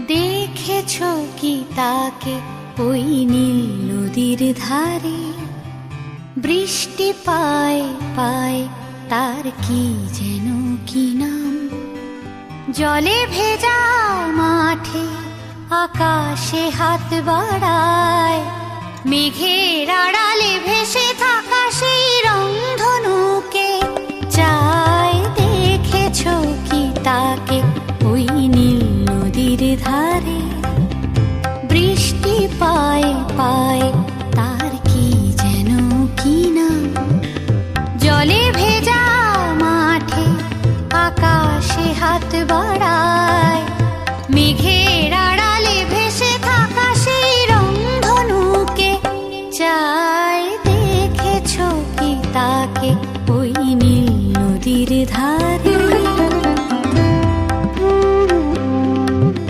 দেখেছো কি তাকে ওই নীল নদীর ধারে? বৃষ্টি পায় পায় তার কি যেন কি নাম। জলে ভেজা মাঠে আকাশে হাত বাড়ায়, মেঘের আড়ালে ভেসে থাকা সেই রংধনুকে চায়। দেখেছো কি তাকে ওই নীল নদীর ধারে? বৃষ্টি পায় পায় তার কি যেন কি নাম। জলে ভেজা মাঠে আকাশে হাত বাড়ায়, মেঘের আড়ালে ভেসে থাকা সেই রংধনুকে চায়। দেখেছো কি তাকে ওই নীল নদীর ধারে?